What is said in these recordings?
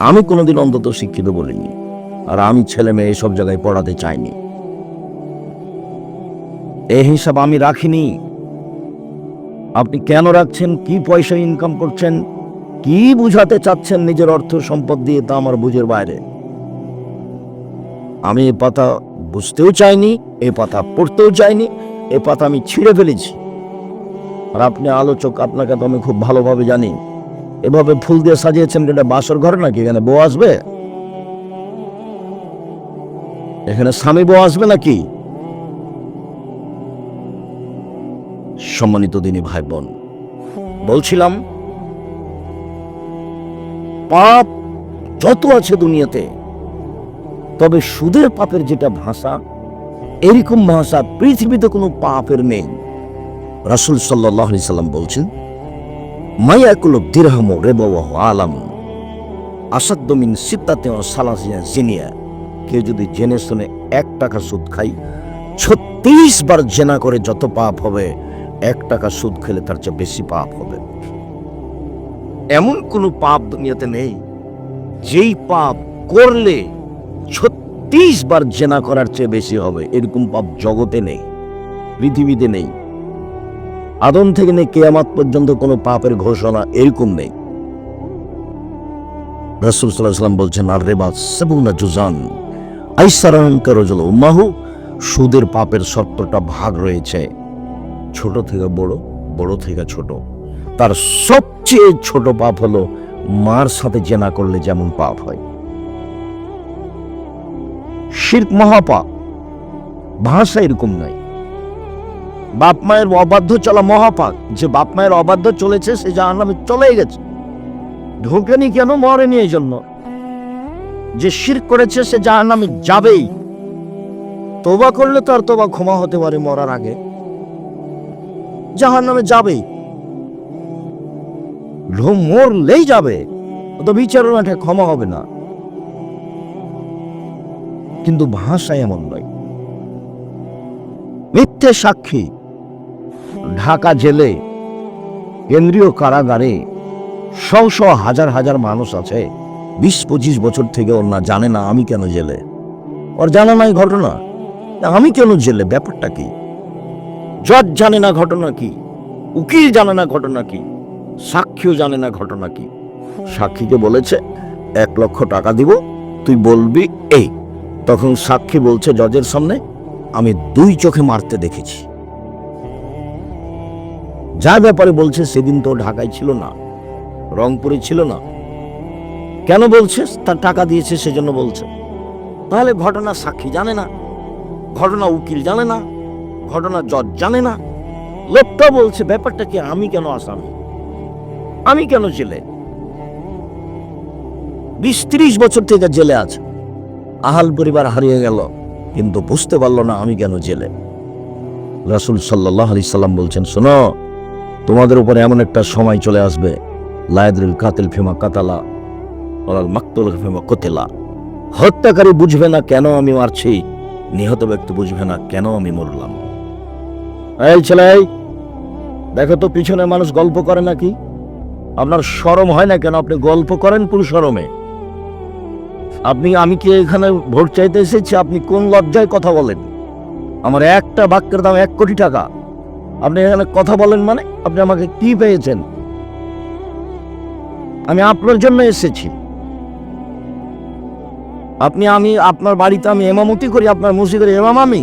আমি কোনোদিন অন্তত শিক্ষিত বলিনি, আর আমি ছেলে মেয়ে এসব জায়গায় পড়াতে চাইনি। এই হিসাব আমি রাখিনি। আপনি কেন রাখছেন, কি পয়সা ইনকাম করছেন, কি বুঝাতে চাচ্ছেন নিজের অর্থ সম্পদ দিয়ে, তা আমার বুঝের বাইরে। আমি এ পাতা বুঝতেও চাইনি, এ পাতা পড়তেও চাইনি, এ পাতা আমি ছিঁড়ে ফেলেছি। আর আপনি আলোচক, আপনাকে তো আমি খুব ভালোভাবে জানি। এভাবে ফুল দিয়ে সাজিয়েছেন, এটা বাসর ঘর নাকি? এখানে বউ আসবে? এখানে স্বামী বউ আসবে নাকি? সম্মানিত দিনী ভাই বোন, বলছিলাম পাপ যত আছে দুনিয়াতে, তবে সুদের পাপের যেটা ভাষা, এরকম ভাষা পৃথিবীতে কোনো পাপের নেই। রাসূল সাল্লাল্লাহু আলাইহি সাল্লাম বলছেন, মায়াকুলু দিরহামু রিবাহু আলাম আসাদ্দু মিন সিত্তাতি ওয়া সালাসিনা জিনিয়া। কেউ যদি জেনে শুনে 1 টাকা সুদ খায়, 36 বার জেনা করে যত পাপ হবে, 1 টাকা সুদ খেলে তার চেয়ে বেশি পাপ হবে। এমন কোনো পাপ দুনিয়াতে নেই যেই পাপ করলে 36 বার জেনা করার চেয়ে বেশি হবে। এরকম পাপ জগতে নেই, পৃথিবীতে নেই। আদম থেকে নেই কিয়ামত পর্যন্ত কোনো পাপের ঘোষণা এরকম নেই। রাসূল সাল্লাল্লাহু আলাইহি ওয়াসাল্লাম বলছেন, আর রিবা সাবুনা জুজান আইসারান কারজুল উম্মাহু। সুদের পাপের 70টা ভাগ রয়েছে, ছোট থেকে বড়, বড় থেকে ছোট। তার সবচেয়ে ছোট পাপ হলো মার সাথে জেনা করলে যেমন পাপ হয়। শিরক মহাপাপ, ভাষা এরকম নাই। বাপ মায়ের অবাধ্য চলা মহাপাপ। যে বাপ মায়ের অবাধ্য চলেছে সে জাহান্নামে চলেই গেছে, ঢোকেনি কেন? মরেনি এই জন্য। যে শিরক করেছে সে জাহান্নামে যাবেই। তওবা করলে তো আর তওবা ক্ষমা হতে পারে, মরার আগে জাহান্নামে যাবেই, মরলেই যাবে। তো বিচারের মাঠে ক্ষমা হবে না। কিন্তু ভাষা এমন নয়। মিথ্যে সাক্ষী, ঢাকা জেলে, কেন্দ্রীয় কারাগারে শও শও হাজার হাজার মানুষ আছে, 20-25 বছর থেকে ওর না জানে না আমি কেন জেলে। ওর জানা নাই ঘটনা, আমি কেন জেলে, ব্যাপারটা কি? জজ জানে না ঘটনা কি, উকিল জানে না ঘটনা কি, সাক্ষীও জানে না ঘটনা কি। সাক্ষীকে বলেছে 1 লক্ষ টাকা দিব, তুই বলবি এই। তখন সাক্ষী বলছে জজের সামনে, আমি 2 চোখে মারতে দেখেছি। যার ব্যাপারে বলছে সেদিন তো ঢাকায় ছিল না, রংপুরে ছিল না। কেন বলছে? তার টাকা দিয়েছে সেজন্য বলছে। তাহলে ঘটনা সাক্ষী জানে না, ঘটনা উকিল জানে না, ঘটনা জজ জানে না। লোকটা বলছে ব্যাপারটা কি, আমি কেন আসামি, আমি কেন জেলে? 20-30 বছর থেকে জেলে আছে, আহাল পরিবার হারিয়ে গেল, কিন্তু বুঝতে পারলো না আমি কেন জেলে। রাসূল সাল্লাল্লাহু আলাইহি সাল্লাম বলছেন, শোনো, তোমাদের উপরে এমন একটা সময় চলে আসবে, লা ইয়াদরিল কাতিল ফিমা কাতালা ওয়াল মাকতুল ফিমা কুতিলা। হত্যাকারী বুঝবে না কেন আমি মারছি, নিহত ব্যক্তি বুঝবে না কেন আমি মরলাম। এই ছেলে, দেখো তো পিছনে মানুষ গল্প করে নাকি? আপনার শরম হয় না কেন? আপনি গল্প করেন কোন শরমে? আমি কি এখানে ভোট চাইতে এসেছি? আপনি কোন লজ্জায় কথা বলেন? আমার একটা বাক্যের দাম 1 কোটি টাকা। আপনি এখানে কথা বলেন মানে আপনি আমাকে কি পেয়েছেন? আমি আপনার জন্য এসেছি। আমি আপনার বাড়িতে আমি ইমামতি করি, আপনার মসজিদের ইমাম আমি।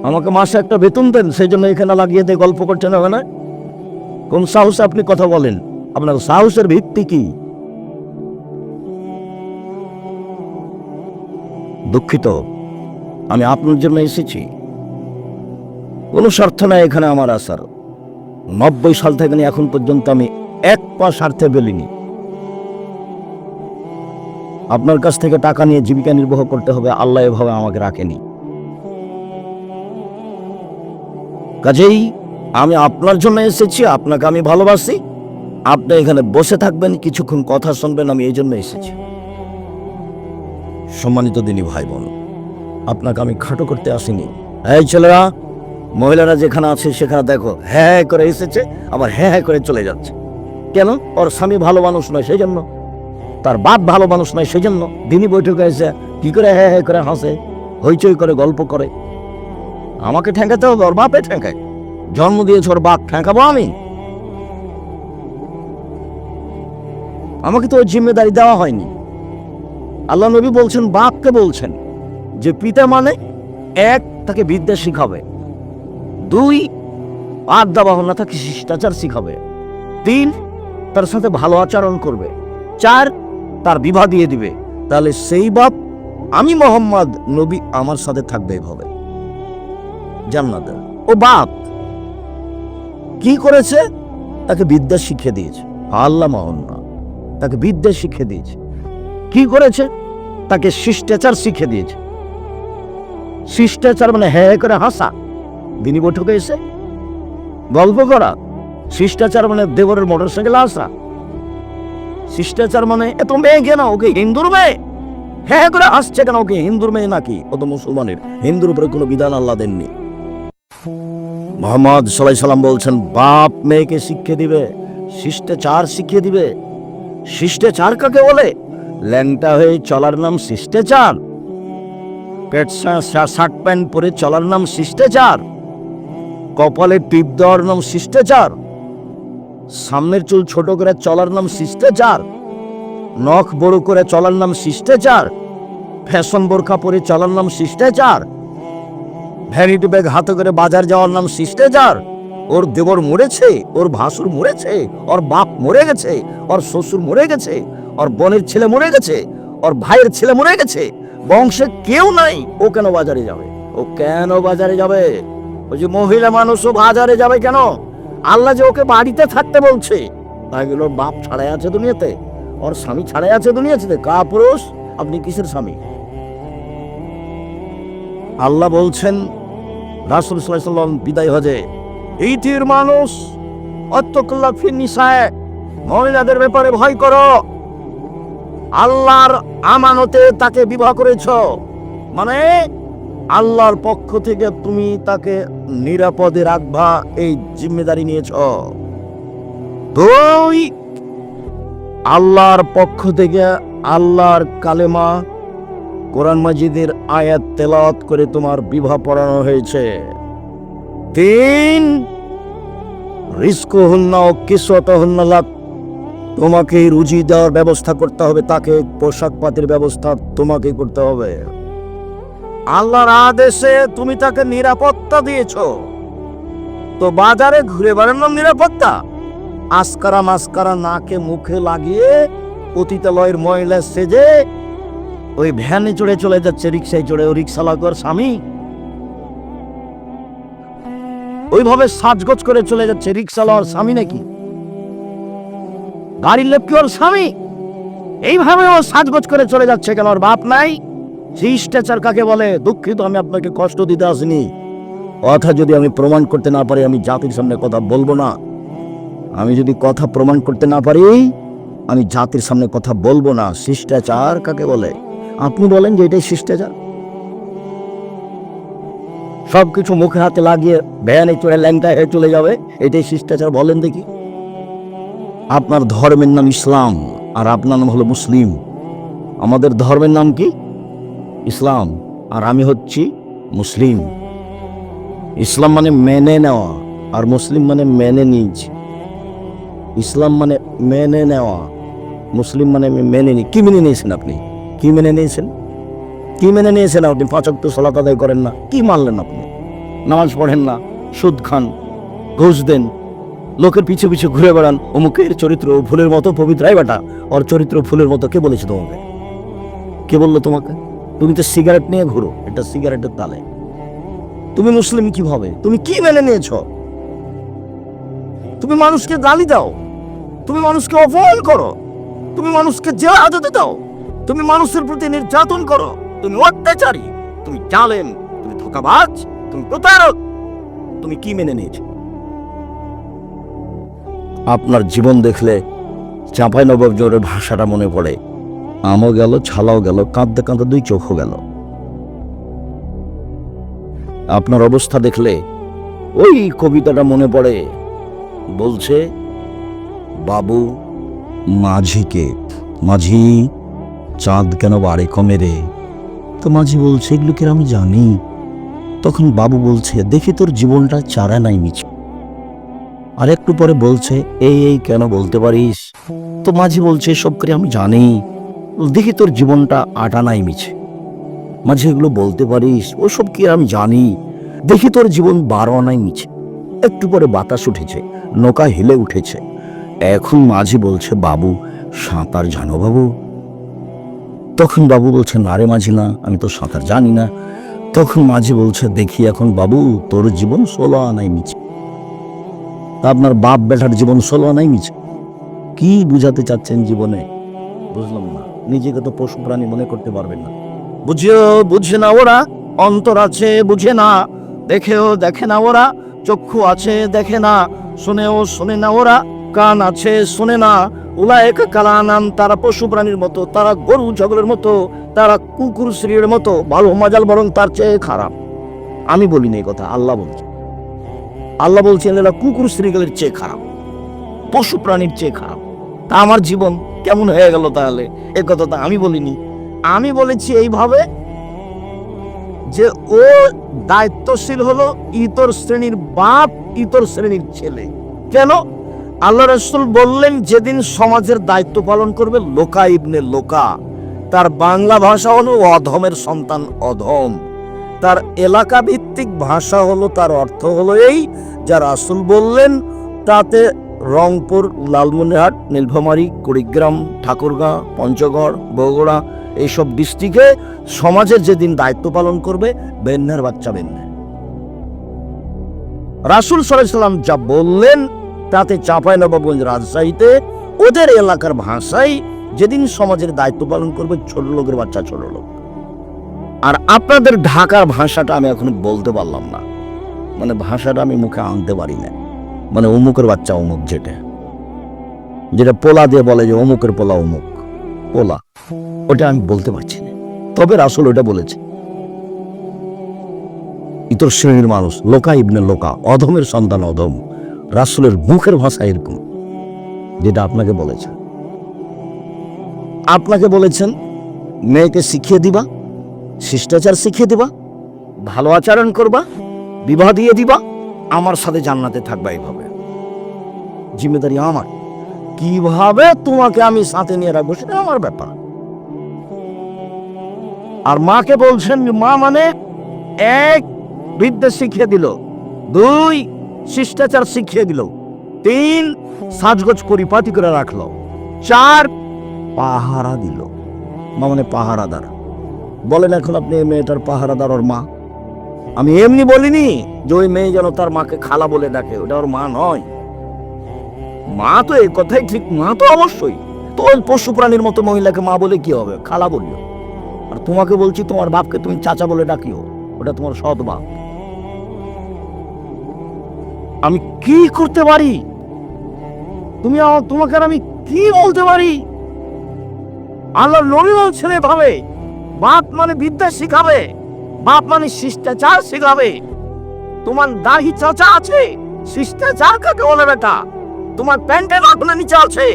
আমাকে মাসে একটা বেতন দেন, সেই জন্য এখানে লাগিয়ে দিয়ে গল্প করছেন ওখানে। কোন সাহসে আপনি কথা বলেন? আপনার সাহসের ভিত্তি কি? দুঃখিত, আমি আপনার জন্য এসেছি, কোনো স্বার্থ নাই এখানে আমার আসার। 90 সাল থেকে নিয়ে এখন পর্যন্ত আমি 1 পা স্বার্থে বেলিনি। আপনার কাছ থেকে টাকা নিয়ে জীবিকা নির্বাহ করতে হবে, আল্লাহ এভাবে আমাকে রাখেনি। কাজেই আমি আপনার জন্য এসেছি, আপনাকে আমি ভালোবাসি। আপনি এখানে বসে থাকবেন, কিছুক্ষণ কথা শুনবেন, আমি এই জন্য এসেছি। সম্মানিত দিনী ভাই বোন, আপনাকে আমি খাটো করতে আসিনি। এই ছেলেরা, মহিলারা যেখানে আছে সেখানে দেখো, হ্যাঁ করে এসেছে, আবার হ্যাঁ করে চলে যাচ্ছে। কেন? ওর স্বামী ভালো মানুষ নয় সেই জন্য। তার বাপ ভালো মানুষ নয়, সেজন্য দিনই বৈঠকে এসে কি করে হ্যাঁ হ্যাঁ করে হাসে, হইচই করে, গল্প করে। আমাকে ঠেকাতে হবে, ওর বাপে ঠেকায়। জন্ম দিয়েছে ওর বাপ, ঠেকাবো আমি? আমাকে তো ওই জিম্মেদারি দেওয়া হয়নি। আল্লাহ নবী বলছেন, বাপকে বলছেন যে পিতা মানে এক, তাকে বিদ্যা শিখাবে; দুই, আড্ডা বাহনা, তাকে শিষ্টাচার শিখাবে; তিন, তার সাথে ভালো আচরণ করবে; চার, তার বিবাহ দিয়ে দিবে। তাহলে সেই বাপ, আমি মোহাম্মদ নবী, আমার সাথে থাকবে এভাবে জান্নাতে। ও বাপ কি করেছে? তাকে বিদ্যা শিখিয়ে দিয়েছে। আল্লাহ মহন্না, তাকে বিদ্যা শিখিয়ে দিয়েছে। কি করেছে? তাকে শিষ্টাচার শিখিয়ে দিয়েছে। শিষ্টাচার মানে হ্যাঁ করে হাসা, দিনী বৈঠকে এসে গল্প করা। শিষ্টাচার মানে দেবরের মোটর সাইকেল আসা। শিষ্টাচার মানে এত মেয়ে কেন, ওকে হিন্দুর মেয়ে, হ্যাঁ করে আসছে কেন, ওকে হিন্দুর মেয়ে নাকি? ও তো মুসলমানের, হিন্দুর উপরে কোনো বিধান আল্লাহ দেননি। মুহাম্মদ সাল্লাল্লাহু আলাইহি সাল্লাম বলছেন, বাপ মেয়েকে শিখিয়ে দিবে, শিষ্টাচার শিখিয়ে দিবে। শিষ্টাচার কাকে বলে? ল্যাংটা হয়ে চলার নাম শিষ্টাচার, পেট শার্ট প্যান্ট পরে চলার নাম শিষ্টাচার, কপালে টিপ দেওয়ার নাম শিষ্টাচার, সামনের চুল ছোট করে চলার নাম শিষ্টাচার, নখ বড় করে চলার নাম শিষ্টাচার, ফ্যাশন বোরখা পরে চলার নাম শিষ্টাচার, ভ্যানিটি ব্যাগ হাতে করে বাজার যাওয়ার নাম শিষ্টাচার। ওর দেবর মরেছে, ওর ভাসুর মরেছে, ওর বাপ মরে গেছে, ওর শ্বশুর মরে গেছে, ওর বোনের ছেলে মরে গেছে, ওর ভাইয়ের ছেলে মরে গেছে, বংশে কেউ নাই, ও কেন বাজারে যাবে? ও কেন বাজারে যাবে? ওই যে মহিলা মানুষও বাজারে যাবে কেন? আল্লাহ যে ওকে বাড়িতে থাকতে বলছে, তাই ওর বাপ ছাড়াই আছে দুনিয়াতে, ওর স্বামী ছাড়াই আছে দুনিয়াতে। কা পুরুষ, আপনি কিসের স্বামী? আল্লাহ বলছেন রাসূল সাল্লাল্লাহু আলাইহি ওয়াসাল্লাম বিদায় হজে, ইতির মানুষ অত্তকুল্লাহ ফিন নিসায়ে, মহিলাদের ব্যাপারে ভয় করো। আল্লাহর আমানতে তাকে বিবাহ করেছ, মানে আল্লাহর পক্ষ থেকে তুমি তাকে নিরাপদে রাখবা, এই জিম্মেদারি নিয়েছ। দুই, আল্লাহর পক্ষ থেকে আল্লাহর কালেমা, কোরআন মাজিদের আয়াত তেলাওয়াত করে তোমার বিবাহ পড়ানো হয়েছে। তিন, রিজকুহুন্না ও কিসওয়াতুহুন্না লাক, তোমাকে রুজি দেওয়ার ব্যবস্থা করতে হবে, তাকে পোশাক পাতির ব্যবস্থা তোমাকে করতে হবে। আল্লাহর আদেশে তুমি তাকে নিরাপত্তা দিয়েছো, তো বাজারে ঘুরে বেড়ানোর নিরাপত্তা? আসকারা মাস্কারা নাকে মুখে লাগিয়ে পতিতালয়ের মহিলা সেজে ওই ভ্যানে চড়ে চলে যাচ্ছে, রিক্সায় চড়ে, ও রিক্সাওয়ালার স্বামী ওইভাবে সাজগোজ করে চলে যাচ্ছে, রিক্সাওয়ালার স্বামী নাকি? গাড়ির লোক কি ওর স্বামী? এইভাবে ও সাজগোজ করে চলে যাচ্ছে কেন? ওর বাপ নাই? শিষ্টাচার কাকে বলে? দুঃখিত, আমি আপনাকে কষ্ট দিতে আসিনি। কথা যদি আমি প্রমাণ করতে না পারি, আমি জাতির সামনে কথা বলবো না। আমি যদি কথা প্রমাণ করতে না পারি, আমি জাতির সামনে কথা বলবো না। শিষ্টাচার কাকে বলে? আপনি বলেন যে এটাই শিষ্টাচার? সবকিছু মুখে হাতে লাগিয়ে ভ্যানে চড়ে ল্যাংটা হয়ে চলে যাবে, এটাই শিষ্টাচার? বলেন দেখি। আপনার ধর্মের নাম ইসলাম, আর আপনার নাম হলো মুসলিম। আমাদের ধর্মের নাম কি? ইসলাম, আর আমি হচ্ছি মুসলিম। ইসলাম মানে মেনে নেওয়া, আর মুসলিম মানে মেনে নিয়েছি। ইসলাম মানে মেনে নেওয়া, মুসলিম মানে আমি মেনে নিই। কি মেনে নিয়েছেন আপনি? কি মেনে নিয়েছেন? কি মেনে নিয়েছেন আপনি? 5 ওয়াক্ত সালাত আদায় করেন না, কি মানলেন আপনি? নামাজ পড়েন না, সুদ খান, ঘুষ দেন, লোকের পিছু পিছু ঘুরে বেড়ান। অমুকের চরিত্র ফুলের মতো পবিত্র, বেটা ওর চরিত্র ফুলের মতো। কে বলেছে তোমাকে? কে বললো তোমাকে? তুমি তো সিগারেট নিয়ে ঘুরো, এটা সিগারেটের তালে। তুমি মুসলিম কিভাবে? তুমি কি মেনে নিয়েছ? তুমি মানুষকে গালি দাও, তুমি মানুষকে অপমান করো, তুমি মানুষকে জেল হাজতে দাও, তুমি মানুষের প্রতি নির্যাতন করো, তুমি অত্যাচারী, তুমি জালেম, তুমি ধোঁকাবাজ, তুমি প্রতারক। তুমি কি মেনে নিয়েছ? আপনার জীবন দেখলে চাঁপাইনবাবগঞ্জের ভাষাটা মনে পড়ে। আমও গেল, ছালাও গেল, কাঁদতে কাঁদতে 2 চোখও গেল। আপনার অবস্থা দেখলে ওই কবিতাটা মনে পড়ে, বলছে বাবু মাঝিকে মাঝি, চাঁদ কেন বাড়ে কমে রে? তো মাঝি বলছে, এগুলো কি আমি জানি। তখন বাবু বলছে, দেখি তোর জীবনটা চারা নাই মিছে। আর একটু পরে বলছে, এই এই কেন বলতে পারিস? তো মাঝি বলছে, সব করে আমি জানি। দেখি তোর জীবনটা আটা নাই মিছে। মাঝি, এগুলো বলতে পারিস? ওসব কি আমি জানি। দেখি তোর জীবন 12 আনাই মিছে। একটু পরে বাতাস উঠেছে, নৌকা হেলে উঠেছে। এখন মাঝি বলছে, বাবু সাঁতার জানো বাবু? তখন বাবু বলছে, না রে মাঝি, না, আমি তো সাঁতার জানি না। তখন মাঝি বলছে, দেখি এখন বাবু তোর জীবন 16 আনাই মিছে। আপনার বাপ বেটার জীবন 16 আনাই মিছে। কি বুঝাতে চাচ্ছেন জীবনে? বুঝলাম না। নিজেকে তো পশু প্রাণী মনে করতে পারবেন না। বুঝে না ওরা, অন্তর আছে বুঝে না, দেখেও দেখে না ওরা, চক্ষু আছে দেখে না, শুনেও শোনে না ওরা, কান আছে শোনে না। উলায়েকা কালানাম, তারা পশু প্রাণীর মতো, তারা গরু ছাগলের মতো, তারা কুকুর শ্রীর মতো, ভালো মাজাল বরং তার চেয়ে খারাপ। আমি বলিনি এই কথা, আল্লাহ বলছে। আল্লাহ বলছেন এরা কুকুর শ্রীগুলোর চেয়ে খারাপ, পশু প্রাণীর চেয়ে খারাপ। তা আমার জীবন কেমন হয়ে গেল তাহলে? এ কথা তো আমি বলিনি। আমি বলেছি এইভাবে যে ও দায়িত্বশীল হলো ইতর শ্রেণীর বাপ, ইতর শ্রেণীর ছেলে। কেন? আল্লাহ রাসূল বললেন, যেদিন সমাজের দায়িত্ব পালন করবে লোকা ইবনে লোকা, তার বাংলা ভাষা হলো অধমের সন্তান অধম। তার এলাকা ভিত্তিক ভাষা হলো, তার অর্থ হলো এই, যা রাসূল বললেন তাতে রংপুর, লালমনিরহাট, নীলফামারী, কুড়িগ্রাম, ঠাকুরগাঁও, পঞ্চগড়, বগুড়া এইসব ডিস্ট্রিক্টে সমাজের যেদিন দায়িত্ব পালন করবে বেন্যার বাচ্চা বেন্যা। রাসূল সাল্লাল্লাহু আলাইহি সাল্লাম যা বললেন তাতে চাঁপাইনবাবগঞ্জ, রাজশাহীতে ওদের এলাকার ভাষায় যেদিন সমাজের দায়িত্ব পালন করবে ছোট লোকের বাচ্চা ছোট লোক। আর আপনাদের ঢাকার ভাষাটা আমি এখন বলতে পারলাম না, মানে ভাষাটা আমি মুখে আনতে পারি না। মানে অমুকের বাচ্চা অমুক, যেটা পোলা দিয়ে বলে যে অমুকের পোলা অমুক পোলা, ওটা আমি বলতে পারছি না। তবে রাসূল ওটা বলেছে, ইতর শ্রেণীর মানুষ লোকা ইবনে লোকা, অধমের সন্তান অধম। রাসূলের মুখের ভাষা এরকম, যেটা আপনাকে বলেছেন। আপনাকে বলেছেন মেয়েকে শিখিয়ে দিবা, শিষ্টাচার শিখিয়ে দিবা, ভালো আচরণ করবা, বিবাহ দিয়ে দিবা, আমার সাথে জান্নাতে থাকবা। এইভাবে জিম্মেদারি আমার। কিভাবে তোমাকে আমি সাথে নিয়ে রাখবো সেটা আমার ব্যাপার। আর মাকে বলছেন, মা মানে 1 বিদ্যা শিখিয়ে দিল, 2 শিষ্টাচার শিখিয়ে দিল, 3 সাজগোজ পরিপাটি করে রাখলো, 4 পাহারা দিল। মা মানে পাহারাদার। বলেন এখন আপনি মেয়েটার পাহারাদার ওর মা? আমি এমনি বলিনি যে ওই মেয়ে যেন তার মাকে খালা বলে ডাকে, ওটা ওর মা নয়। মা তো এই কথাই ঠিক, মা তো অবশ্যই। তো পশু প্রাণীর মতো মহিলাকে মা বলে কি হবে? খালা বলিও। আর তোমাকে বলছি, তোমার বাপকে তুমি চাচা বলে ডাকিও, ওটা তোমার সৎ বাপ। আমি কি করতে পারি? তোমাকে আমি কি বলতে পারি? আল্লাহ নবী বলছেন এভাবে, বাপ মানে বিদ্যা শিখাবে, বাপ মানে শিষ্টাচার শিখাবে। তোমার দাড়ি চাচা আছে, শিষ্টাচার কাকে বলে বেটা? তোমার প্যান্টের আঁটনা নিচে আছে,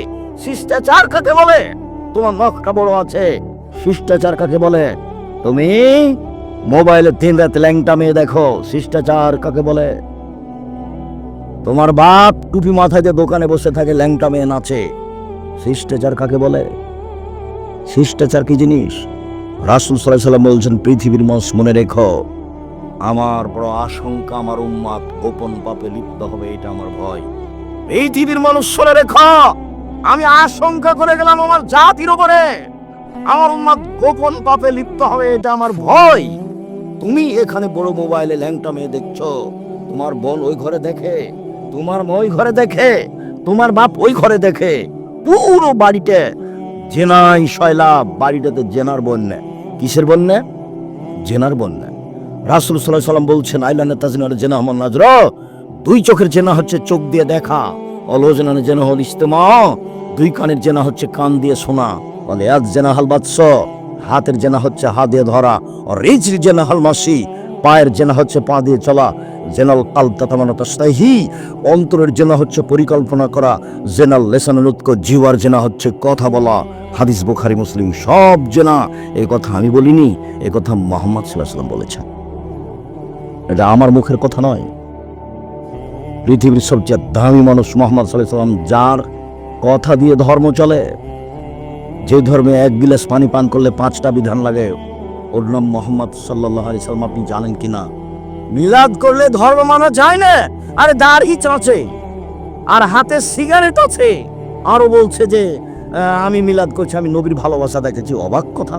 শিষ্টাচার কাকে বলে? তোমার নখটা বড় আছে, শিষ্টাচার কাকে বলে? তুমি মোবাইলে 3 রাত ল্যাংটা মেয়ে দেখো, শিষ্টাচার কাকে বলে? তোমার বাপ টুপি মাথায় দিয়ে দোকানে বসে থাকে, ল্যাংটা মেয়ে নাচে, শিষ্টাচার কাকে বলে? শিষ্টাচার কি জিনিস? রাসূল সাল্লাল্লাহু আলাইহি সাল্লাম বলছেন, পৃথিবীর মানুষ মনে রেখো, আমার বড় আশঙ্কা আমার উম্মত গোপন পাপে লিপ্ত হবে, এটা আমার ভয়। পৃথিবীর মানুষ শুনে রেখো, আমি আশঙ্কা করে গেলাম আমার জাতির উপরে, আমার উম্মত গোপন পাপে লিপ্ত হবে, এটা আমার ভয়। তুমি এখানে বড় মোবাইলে ল্যাংটা মেয়ে দেখছো, তোমার বোন ওই ঘরে দেখে, তোমার মা ওই ঘরে দেখে, তোমার বাপ ওই ঘরে দেখে, পুরো বাড়িতে জেনাই শয়লাভ। বাড়িটাতে জেনার বন্যা। কিসের বন্যা? জেনার বন্যা। রাসূল সাল্লাল্লাহু আলাইহি সাল্লাম বলছেন, আইলানে তাজনার জেনা মান নাজর, 2 চোখের জেনা হচ্ছে চোখ দিয়ে দেখা, অলজনানে জেনা হল ইস্তেমা, 2 কানের জেনা হচ্ছে কান দিয়ে শোনা, বলে আজ জেনা হাল বাদশ, হাতের জেনা হচ্ছে হাত দিয়ে ধরা, আর রিজলি জেনা হাল মাসি, পায়ের জেনা হচ্ছে পা দিয়ে চলা, জেনাল কালব তাতামানা তাস্তাহি, অন্তরের জেনা হচ্ছে পরিকল্পনা করা, জেনাল লিসানুল উতক, জিওয়ার জেনা হচ্ছে কথা বলা, হাদিস বুখারী মুসলিম সব জানা। এই কথা আমি বলিনি, এই কথা মুহাম্মদ সাল্লাল্লাহু আলাইহি ওয়াসাল্লাম বলেছেন। এটা আমার মুখের কথা নয়। পৃথিবীর সবচেয়ে দামি মানুষ মুহাম্মদ সাল্লাল্লাহু আলাইহি ওয়াসাল্লাম, যার কথা দিয়ে ধর্ম চলে, যে ধর্মে এক গিলাস পানি পান করলে 5টা বিধান লাগে, ওর নাম মুহাম্মদ সাল্লাল্লাহু আলাইহি ওয়াসাল্লাম। আপনি জানেন কিনা? মিলাদ করলে ধর্ম মানা যায় না। আরে দাড়ি চাচে, আর হাতে সিগারেট আছে, আরো বলছে যে আমি মিলাদ করছি, আমি নবীর ভালোবাসা দেখাচ্ছি। অবাক কথা।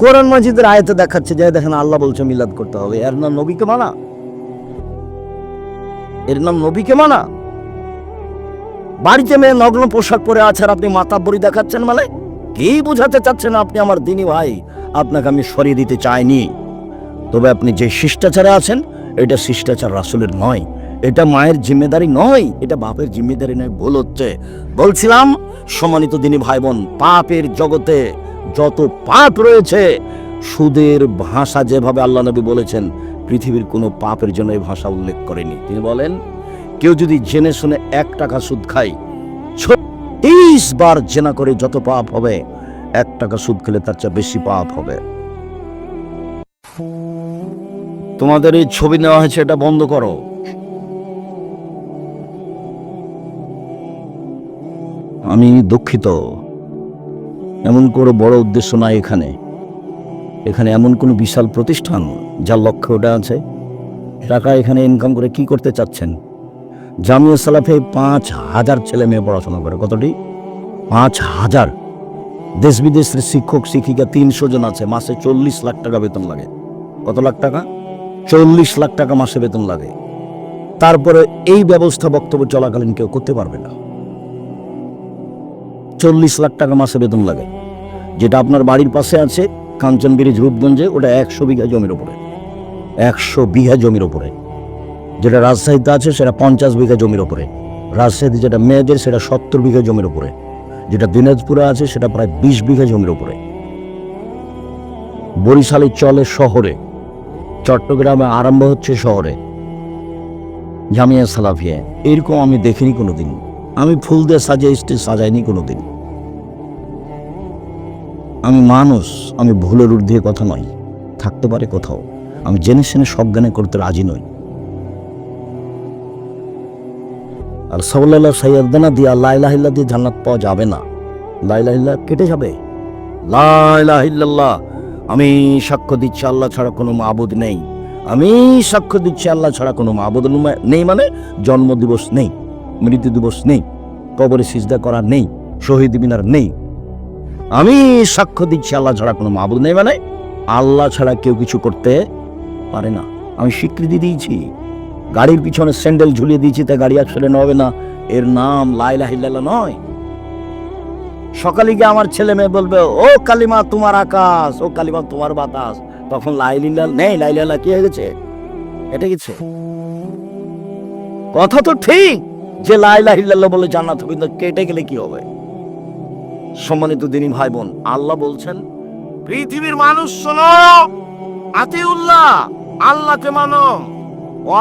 কোরআন মাজিদের আয়াতে দেখাচ্ছে যে দেখেন আল্লাহ বলছে মিলাদ করতে হবে, এর নাম নবীকে মানা? এর নাম নবীকে মানা? বাড়িতে মেয়ে নগ্ন পোশাক পরে আছে আর আপনি মাতাব্বরি দেখাচ্ছেন, মানে কি বোঝাতে চাচ্ছেন আপনি? আমার দিনী ভাই, আপনাকে আমি সরিয়ে দিতে চাইনি, তবে আপনি যে শিষ্টাচারে আছেন এটা শিষ্টাচার রাসূলের নয়, এটা মায়ের জিম্মেদারি নয়, এটা বাপের জিম্মেদারি নয়। ভুল হচ্ছে। বলছিলাম সম্মানিত দিনী ভাই বোন, পাপের জগতে যত পাপ রয়েছে, সুদের ভাষা যেভাবে আল্লাহ নবী বলেছেন, পৃথিবীর কোনো পাপের জন্য এই ভাষা উল্লেখ করেনি। তিনি বলেন, কেউ যদি জেনে শুনে 1 টাকা সুদ খায়, 36 বার জেনা করে যত পাপ হবে, 1 টাকা সুদ খেলে তার চেয়ে বেশি পাপ হবে। তোমাদের এই ছবি নেওয়া হয়েছে, এটা বন্ধ করো। আমি দুঃখিত, এমন কোনো বড় উদ্দেশ্য নাই এখানে। এখানে এমন কোনো বিশাল প্রতিষ্ঠান যার লক্ষ্য ওটা আছে। টাকা এখানে ইনকাম করে কি করতে চাচ্ছেন? জামিয়া সালাফে 5000 ছেলে মেয়ে পড়াশোনা করে। কতটি? 5000। দেশ বিদেশের শিক্ষক শিক্ষিকা 300 জন আছে। মাসে 40 লাখ টাকা বেতন লাগে। কত লাখ টাকা? 40 লাখ টাকা মাসে বেতন লাগে। তারপরে এই ব্যবস্থা বক্তব্য চলাকালীন কেউ করতে পারবে না। 40 লাখ টাকা মাসে বেতন লাগে। যেটা আপনার বাড়ির পাশে আছে কাঞ্চন ব্রিজ রূপগঞ্জে, ওটা 100 বিঘা জমির উপরে। 100 বিঘা জমির উপরে। যেটা রাজশাহীতে আছে সেটা 50 বিঘা জমির উপরে। রাজশাহীতে যেটা মেয়েদের সেটা 70 বিঘা জমির উপরে। যেটা দিনাজপুরে আছে সেটা প্রায় 20 বিঘা জমির উপরে। বরিশালে চলে শহরে, চট্টগ্রামে আরম্ভ হচ্ছে শহরে জামিয়া সালাফিয়া। এরকম আমি দেখিনি কোনোদিন। আমি ফুল দিয়ে সাজিয়ে স্টেজ সাজাইনি কোনোদিন। আমি মানুষ, আমি ভুলের ঊর্ধ্বে কথা নয়, থাকতে পারে কোথাও। আমি জেনে শুনে সজ্ঞানে করতে রাজি নই। আর সাল্লাল্লাহু সাইয়্যিদানা দিয়া লা ইলাহা ইল্লাল্লাহ দিয়ে জান্নাত পাওয়া যাবে না। লা ইলাহা ইল্লাল্লাহ কেটে যাবে। লা ইলাহা ইল্লাল্লাহ, আমি সাক্ষ্য দিচ্ছি আল্লাহ ছাড়া কোনো মাবুদ নেই। আমি সাক্ষ্য দিচ্ছি আল্লাহ ছাড়া কোনো মাবুদ নেই, মানে জন্ম দিবস নেই, মৃত্যু দিবস নেই, কবরে সিজদা করা নেই, শহীদ মিনার নেই। আমি সাক্ষ্য দিচ্ছি আল্লাহ ছাড়া কোনো মাবুদ নেই, মানে আল্লাহ ছাড়া কেউ কিছু করতে পারে না। আমি স্বীকৃতি দিয়েছি। গাড়ির পিছনে স্যান্ডেল ঝুলিয়ে দিয়েছি, তাই গাড়ি অ্যাক্সিডেন্ট হবে না। এর নাম লা ইলাহা ইল্লাল্লাহ নয়। সকালে গিয়ে আমার ছেলে মেয়ে বলবে, ও কালিমা তোমার আকাশ, ও কালিমা তোমার বাতাস, তখন লা ইলাহা ইল্লাল্লাহ নেই। লা ইলাহা ইল্লাল্লাহ কি হয়ে গেছে? এটা গেছে। কথা তো ঠিক যে লা ইলাহা ইল্লাল্লাহ বলে জান্নাত হবে, কিন্তু কেটে গেলে কি হবে? সম্মানিত দিনী ভাই বোন, আল্লাহ বলছেন, পৃথিবীর মানুষ শোনো, আতিউল্লাহ, আল্লাহকে মানো,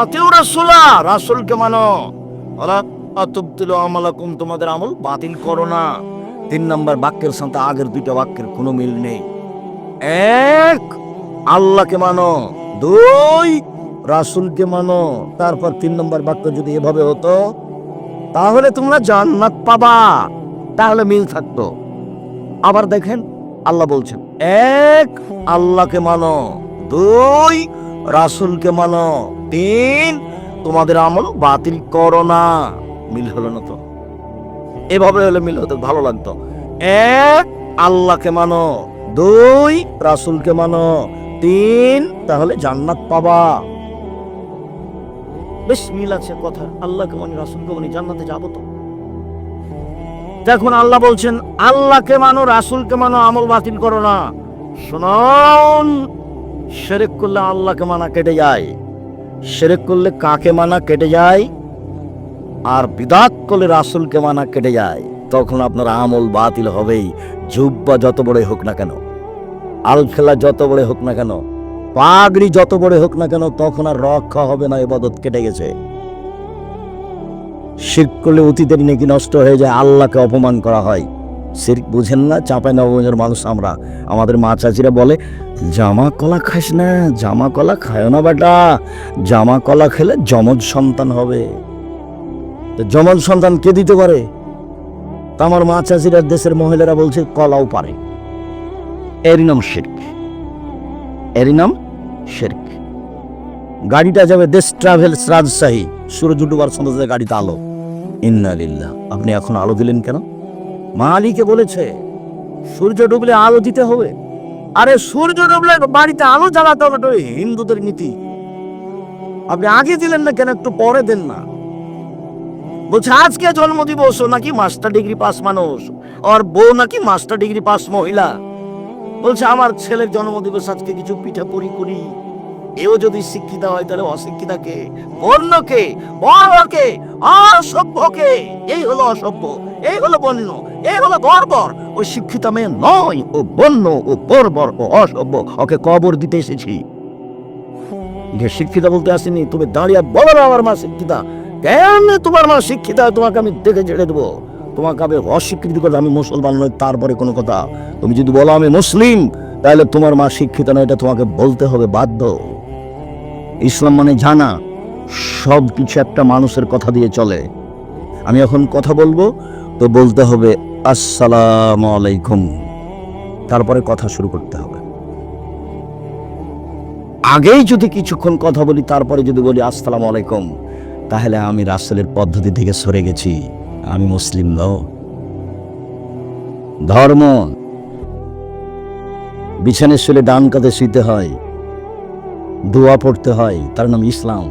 আতিউ রাসূলা, রাসূলকে মানো, ওয়ালা তুবতিলু আমালাকুম, তোমাদের আমল বাতিল করো না। 3 নম্বর বাক্যের সাথে আগের 2টা বাক্যের কোনো মিল নেই। 1 আল্লাহকে মানো, 2 রাসূলকে মানো। তারপর 3 নম্বর বাক্য যদি এভাবে হতো তাহলে তোমরা জান্নাত পাবা, তাহলে মিল থাকতো। আবার দেখেন আল্লাহ বলছেন, 1 আল্লাহকে মানো, 2 রাসূলকে মানো, 3 তোমাদের আমল বাতিল করো না। মিল হলো না তো? এভাবে হলে মিল হতো, ভালো লাগতো। 1 আল্লাহকে মানো, 2 রাসূলকে মানো, 3 তাহলে জান্নাত পাবা। বেশ মিল আছে কথা। আল্লাহকে মানি, রাসূলকে মানি, জান্নাতে যাবো তো। দেখুন আল্লাহ বলছেন, আল্লাহকে মানো, রাসূলকে মানো, আমল বাতিল করো না। শুনুন, শিরক করলে আল্লাহকে মানা কেটে যায়, শিরক করলে কাকে মানা কেটে যায়, আর বিদআত করলে রাসূলকে মানা কেটে যায়। তখন আপনার আমল বাতিল হবেই। জুব্বা যত বড় হোক না কেন, আলখেলা যত বড় হোক না কেন, পাগড়ি যত বড় হোক না কেন, তখন আর রক্ষা হবে না, ইবাদত কেটে গেছে। শিরক করলে অতীতের নেকি নষ্ট হয়ে যায়, আল্লাহকে অপমান করা হয়। শিরক বুঝেন না, চাঁপাইনবাবগঞ্জের মানুষ আমরা। আমাদের মা চাচিরা বলে, জামা কলা খাস না, জামা কলা খায় না বেটা, জামা কলা খেলে যমজ সন্তান হবে। তো যমজ সন্তান কে দিতে পারে? তা আমার মা চাচিরা দেশের মহিলারা বলছে কলাও পারে। এরই নাম শিরক, এরই নাম শিরক। গাড়িটা যাবে দেশ ট্রাভেলস রাজশাহী, সূর্য ডুবার সন্ধ্যা গাড়িতে আলো। ইন্না লিল্লাহ। আপনি এখন আলো দিলেন কেন? মালিকে বলেছে সূর্য ডুবলে আলো দিতে হবে। আরে সূর্য ডুবলে বাড়িতে আলো জ্বালাতে হবে, তো হিন্দুদের নীতি। আপনি আগে দিলেন না কেন, একটু পরে দেন না? বলছে আজকে জন্মদিবস, নাকি মাস্টার ডিগ্রি পাস মানুষ, আর বউ নাকি মাস্টার ডিগ্রি পাস মহিলা। বলছে আমার ছেলের জন্মদিবস আজকে কিছু পিঠা পুরি করি। এও যদি শিক্ষিত হয় তাহলে অশিক্ষিতাকে, বর্ণকে, বর্ণকে, অসভ্যকে, এই হলো অসভ্য, এই হলো বন্য, এই হলো বর্বর। ও শিক্ষিত মেয়ে নয়, ও বন্য, ও বর্বর, ও অসভ্য, ওকে কবর দিতে এসেছি। যে শিক্ষিতা বলতে আসেনি। তুমি দাঁড়িয়ে বলো না আমার মা শিক্ষিতা। কেন তোমার মা শিক্ষিতা? তোমাকে আমি দেখে ছেড়ে দেবো, তোমাকে আমি অস্বীকৃতি করবো। আমি মুসলমান নই, তারপরে কোনো কথা। তুমি যদি বলো আমি মুসলিম, তাহলে তোমার মা শিক্ষিত নয়, এটা তোমাকে বলতে হবে বাধ্য। ইসলাম মানে জানা, সব কিছু একটা মানুষের কথা দিয়ে চলে। আমি এখন কথা বলবো, তো বলতে হবে আসসালামু আলাইকুম, তারপরে কথা শুরু করতে হবে। আগেই যদি কিছুক্ষণ কথা বলি, তারপরে যদি বলি আসসালামু আলাইকুম, তাহলে আমি রাসূলের পদ্ধতি থেকে সরে গেছি, আমি মুসলিম নই। ধর্ম বিছানায় শুলে ডান কাঁধে শুইতে হয়, দোয়া পড়তে হয়, তার নাম ইসলাম।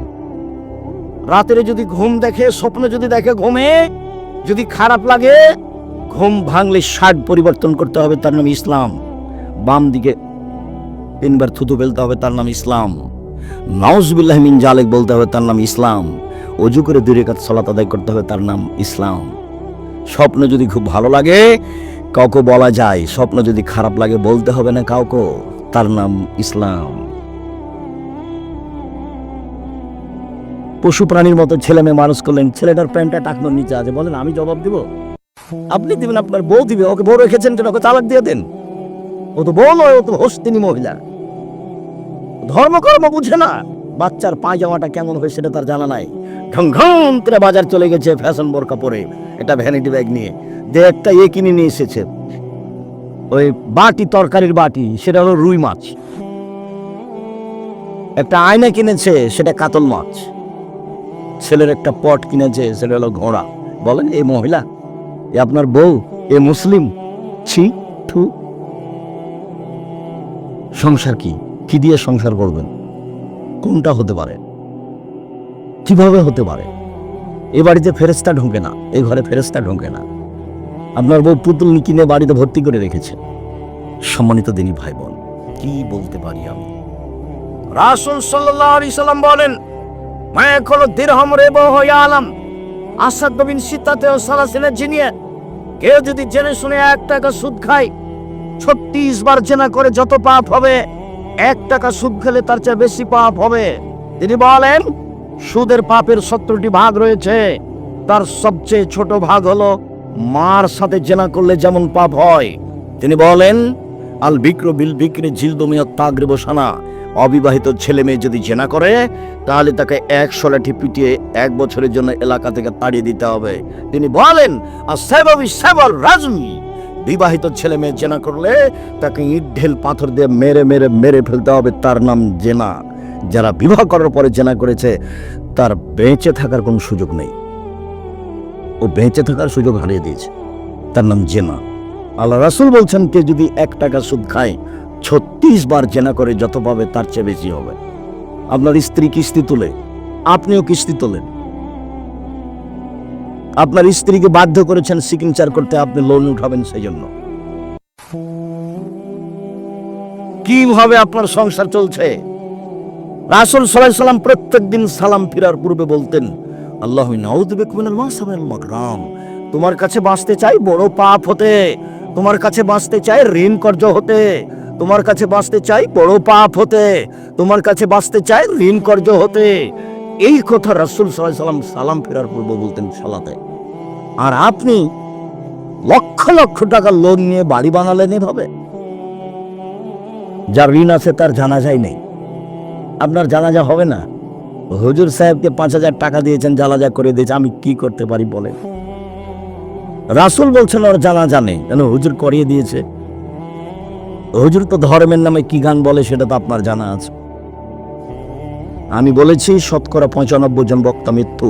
রাতের যদি ঘুম দেখে, স্বপ্ন যদি দেখে, ঘুমে যদি খারাপ লাগে, ঘুম ভাঙলে শার্ট পরিবর্তন করতে হবে, তার নাম ইসলাম। বাম দিকে 3 বার থুতু ফেলতে হবে, তার নাম ইসলাম। নাউজুবিল্লাহ মিন জালিক বলতে হবে, তার নাম ইসলাম। ওযু করে 2 রাকাত সালাত আদায় করতে হবে, তার নাম ইসলাম। স্বপ্ন যদি খুব ভালো লাগে কাউকে বলা যায়, স্বপ্ন যদি খারাপ লাগে বলতে হবে না কাউকে, তার নাম ইসলাম। পশু প্রাণীর মতো ছেলে মেয়ে মানুষ করলেন, ছেলেটার প্যান্টটা টাকনোর নিচে আছে, বলেন আমি জবাব দিব? আপনি দিবেন, আপনার বউ দিবে। ওকে বউ রেখেছেন কেন? ওকে তালাক দিয়ে দেন। ও তো বউ নয়, ও তো হস্তিনী মহিলা। ধর্মকর্ম বুঝে না। বাচ্চার পায়জামাটা কেমন হয় সেটা তার জানা নাই। ঘং ঘং করে বাজার চলে গেছে ফ্যাশন বোরকা পরে, এটা ভ্যানিটি ব্যাগ নিয়ে, যে একটা কিনে নিয়ে এসেছে, ওই বাটি, তরকারির বাটি, সেটা হলো রুই মাছ। একটা আয়না কিনেছে, সেটা কাতল মাছ। ছেলের একটা পট কিনেছে, সেটা হলো ঘোড়া। বলেন এই মহিলা, এ আপনার বউ, এ মুসলিম? ছি, থু। সংসার কি? কি দিয়ে সংসার করবেন? কোনটা হতে পারে? কিভাবে হতে পারে? এ বাড়িতে ফেরেশতা ঢোকে না, এই ঘরে ফেরেশতা ঢোকে না। আপনার বউ পুতুল কিনে বাড়িতে ভর্তি করে রেখেছে। সম্মানিত দিনী ভাই বোন, কি বলতে পারি আমি? রাসূল সাল্লাল্লাহু আলাইহি সাল্লাম বলেন, মা ইয়াকুলু দিরহাম রিবাহু ইয়ালাম আসাদ বিন সিত্তাতে ও সালাসিনা জিনিয়া। কেউ যদি জেনে শুনে 1 টাকা সুদ খায়, 36 বার জেনা করে যত পাপ হবে, 1 টাকা সুদ খেলে তার চেয়ে বেশি পাপ হবে। তিনি বলেন সুদের পাপের 70টি ভাগ রয়েছে, তার সবচেয়ে ছোট ভাগ হলো মার সাথে জেনা করলে যেমন পাপ হয়। তিনি বলেন আল বিক্র বিল বিক্রি জিলদু মিয়াত তাগরিব সানা। অবিবাহিত ছেলে মেয়ে যদি জেনা করে, তাহলে তাকে 100 লাঠি পিটিয়ে 1 বছরের জন্য এলাকা থেকে তাড়িয়ে দিতে হবে। তিনি বলেন আসসাবাবি সাবাল রাজমি। বিবাহিত ছেলে মেয়ে জেনা করলে তাকে ইট ঢেল পাথর দিয়ে মেরে মেরে মেরে ফেলতে হবে, তার নাম জেনা। যারা বিবাহ করার পরে জেনা করেছে, তার বেঁচে থাকার কোনো সুযোগ নেই, ও বেঁচে থাকার সুযোগ হারিয়ে দিয়েছে, তার নাম জেনা। আল্লাহ রাসূল বলছেন কে যদি 1 টাকা সুদ খায়, 36 বার জেনা করে যত পাবে তার চেয়ে বেশি হবে। আপনার স্ত্রী কিস্তি তোলে, আপনিও কিস্তি তোলেন। আপনার স্ত্রীকে বাধ্য করেছেন সিগনেচার করতে, আপনি লোন উঠাবেন সেই জন্য। কিভাবে আপনার সংসার চলছে? রাসূল সাল্লাল্লাহু আলাইহি সাল্লাম প্রত্যেকদিন সালাম ফিরার পূর্বে বলতেন আল্লাহু নাউযু বিকা মিনাল মাসামিল মাগরাম। তোমার কাছে বাঁচতে চাই বড় পাপ হতে, তোমার কাছে বাঁচতে চাই ঋণ কর্জ হতে, তোমার কাছে বাঁচতে চাই বড় পাপ হতে, তোমার কাছে বাঁচতে চাই ঋণ কর্জ হতে। এই কথা রাসূল সাল্লাল্লাহু আলাইহি ওয়াসাল্লাম সালাম ফেরার পূর্বে বলতেন সালাতে। আর আপনি লক্ষ লক্ষ টাকা লোন নিয়ে বাড়ি বানালেন এভাবে। যার ঋণ আছে তার জানাজাই নেই, আপনার জানাজা হবে না। হুজুর সাহেবকে 5,000 টাকা দিয়েছেন, জানাজা করে দিয়েছে, আমি কি করতে পারি বলেন? রাসূল বলছেন ওর জানাজা নেই, কেন? হুজুর করিয়ে দিয়েছে। হুজুর তো ধর্মের নামে কি গান বলে সেটা তো আপনার জানা আছে। আমি বলেছি 95% জন বক্তা মিথ্যু।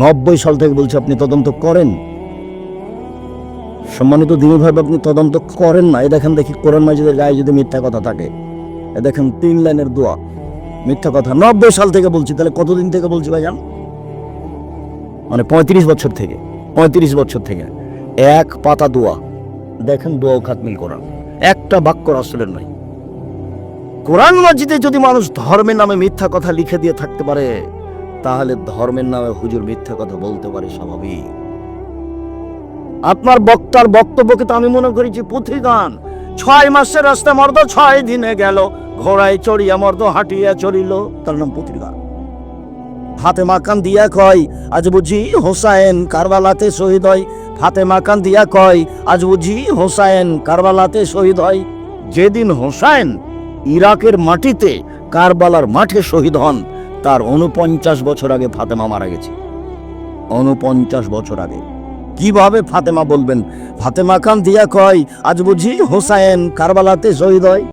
90 সাল থেকে বলছি আপনি তদন্ত করেন। সম্মানিত দিনী ভাই, আপনি তদন্ত করেন না। এ দেখেন, দেখি কোরআন মাজিদের গায়ে যদি মিথ্যা কথা থাকে, এ দেখেন 3 লাইনের দোয়া, মিথ্যা কথা। 90 সাল থেকে বলছি, তাহলে কতদিন থেকে বলছি ভাইজান? মানে 35 বছর থেকে। 35 বছর থেকে এক পাতা দোয়া, দেখেন দোয়াও খাতমিল কোরআন, একটা বাক্য রাসূলের নাই। কোরআন মাজিদে যদি মানুষ ধর্মের নামে মিথ্যা কথা লিখে দিয়ে থাকতে পারে, তাহলে ধর্মের নামে হুজুর মিথ্যা কথা বলতে পারে, স্বাভাবিক। আপনার বক্তার বক্তব্যকে তো আমি মনে করেছি পুঁথিগান। 6 মাসের রাস্তা মর্দ 6 দিনে গেল, ঘোড়ায় চড়িয়া মর্দ হাঁটিয়া চলিল, তার নাম পুঁথিগান। ফাতেমা কান্দিয়া কয় আজ বুঝি হোসাইন কারবালাতে শহীদ হয়। ফাতেমা কান্দিয়া কয় আজ বুঝি হোসাইন কারবালাতে শহীদ হয়। যেদিন হোসাইন ইরাকের মাটিতে কারবালার মাঠে শহীদ হন, তার 49 বছর আগে ফাতেমা মারা গেছে। 49 বছর আগে। কিভাবে ফাতেমা বলবেন? ফাতেমা কান্দিয়া কয় আজ বুঝি হোসাইন কারবালাতে শহীদ হয়।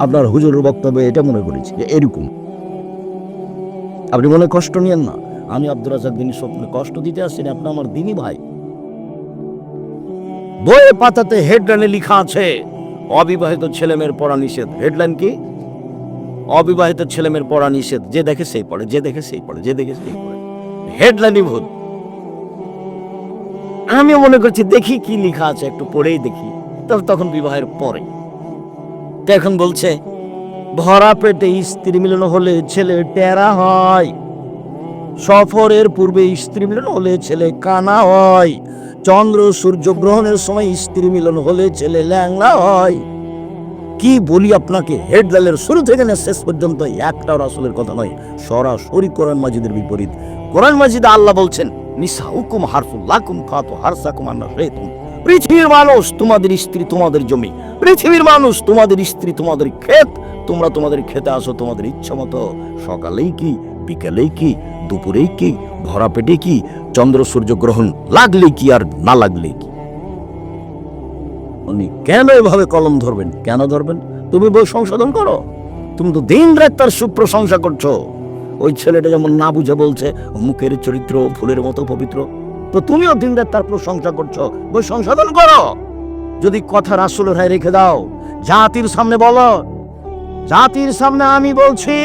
আপনার হুজুরের বক্তব্যে এটা মনে করেছি যে এরকম। আপনি মনে কষ্ট নিয়েন না, আমি আব্দুর রাজ্জাক দিনী স্বপ্নে কষ্ট দিতে আসছি না, আপনি আমার দিনী ভাই। বইয়ের পাতাতে হেডলাইনে লেখা আছে অবিবাহিত ছেলেমেয়ের পড়া নিষেধ। হেডলাইন কি? অবিবাহিত ছেলেমেয়ের পড়া নিষেধ। যে দেখে সেই পড়ে, যে দেখে সেই পড়ে, যে দেখে সেই পড়ে। হেডলাইনই ভুল। আমি মনে করছি দেখি কি লেখা আছে, একটু পড়েই দেখি। তখন বিবাহের পরে তো এখন বলছে ভরা পেটে স্ত্রী মিলন হলে ছেলে টেরা হয়, সফরের পূর্বে স্ত্রী মিলন হলে ছেলে কানা হয়, চন্দ্র সূর্য গ্রহণের সময় স্ত্রী মিলন হলে ছেলে ল্যাংড়া হয়। কি বলি আপনাকে, হেডলাইনের শুরু থেকে না শেষ পর্যন্ত একটাও রাসূলের কথা নয়, সরাসরি কোরআন মাজিদের বিপরীত। কোরআন মাজিদে আল্লাহ বলছেন নিসাউকুম হারফুল লাকুম ফাতু হারসাকুম আন্না শাইতুম। পৃথিবীর মানুষ তোমাদের স্ত্রী তোমাদের জমি, পৃথিবীর মানুষ তোমাদের স্ত্রী তোমাদের ক্ষেত, তোমরা তোমাদের খেতে আসো তোমাদের ইচ্ছা মতো। সকালেই কি, বিকেলেই কি, দুপুরেই কি, ভরা পেটে কি, চন্দ্র সূর্য গ্রহণ লাগলে কি আর না লাগলে কি। উনি কেন এভাবে কলম ধরবেন? কেন ধরবেন? তুমি বই সংশোধন করো। তুমি তো দিন রাত তার সুপ্রশংসা করছো। ওই ছেলেটা যেমন না বুঝে বলছে মুখের চরিত্র ফুলের মতো পবিত্র, তো তুমিও দিন রাত তার প্রশংসা করছো। বই সংশোধন করো। যদি কথা রাসূলের হায় রেখে দাও, জাতির সামনে বলো, জাতির সামনে আমি বলছি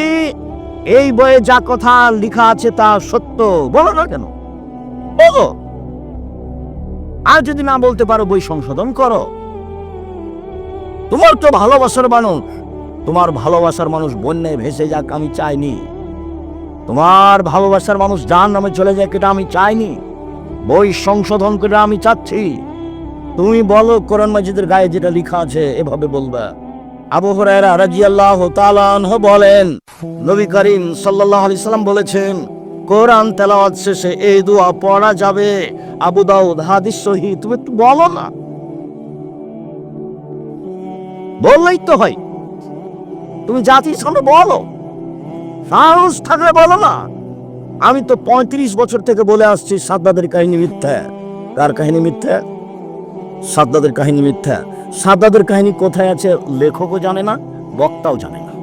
এই বইয়ে যা কথা লেখা আছে তা সত্য, বলো না কেন? বলো। আর যদি না বলতে পারো, বই সংশোধন করো। তোমার তো ভালোবাসার মানুষ, তোমার ভালোবাসার মানুষ বন্যায় ভেসে যাক আমি চাইনি। তোমার ভালোবাসার মানুষ জাহান্নামে চলে যাক এটা আমি চাইনি। বই সংশোধন করে আমি চাচ্ছি। তুমি বলো কোরআন মাজিদের গায়ে যেটা লেখা আছে এভাবে বলবা। আবু হুরায়রা রাদিয়াল্লাহু তাআলা আনহু বলেন, নবী করিম সাল্লাল্লাহু আলাইহি সাল্লাম বলেছেন কোরআন তেলাওয়াত শেষে এই দোয়া পড়া যাবে। আবু দাউদ হাদিস সহিহ। তুমি একটু বলো না, বললেই তো হয়। তুমি জাতির সামনে বলো, সাহস থাকলে বলো না। আমি তো 35 বছর থেকে বলে আসছি সাদ্দাদের কাহিনী মিথ্যা। কার কাহিনী মিথ্যা? সাদ্দাদের কাহিনী মিথ্যা। সাদ্দাদের কাহিনী কোথায় আছে লেখকও জানে না, বক্তাও জানে না।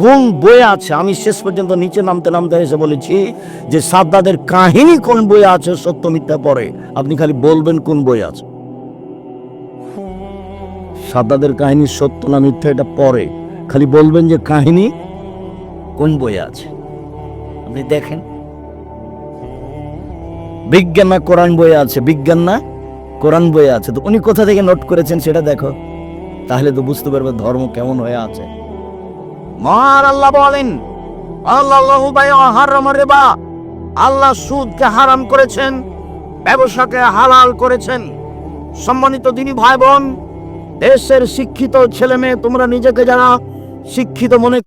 কোন বইয়ে আছে? আমি শেষ পর্যন্ত নিচে নামতে নামতে এসে বলেছি যে সাদ্দাদের কাহিনী কোন বইয়ে আছে, সত্য মিথ্যা পড়ে। আপনি খালি বলবেন কোন বই আছে। সাদ্দাদের কাহিনী সত্য না মিথ্যা এটা পড়ে, খালি বলবেন যে কাহিনী কোন বইয়ে আছে। আপনি দেখেন, বিজ্ঞান না কোরআন বইয়ে আছে, বিজ্ঞান না কোরআন বইয়ে আছে। তো উনি কোথা থেকে নোট করেছেন সেটা দেখো, তাহলে তো বুঝতে পারবে ধর্ম কেমন হয়ে আছে। মহান আল্লাহ বলেন আল্লাহু বাইআ হারামা রিবা, আল্লাহ সুদকে হারাম করেছেন, ব্যবসাকে হালাল করেছেন। সম্মানিত দিনী ভাই বোন, দেশের শিক্ষিত ছেলে মেয়ে, তোমরা নিজেকে যারা শিক্ষিত মনে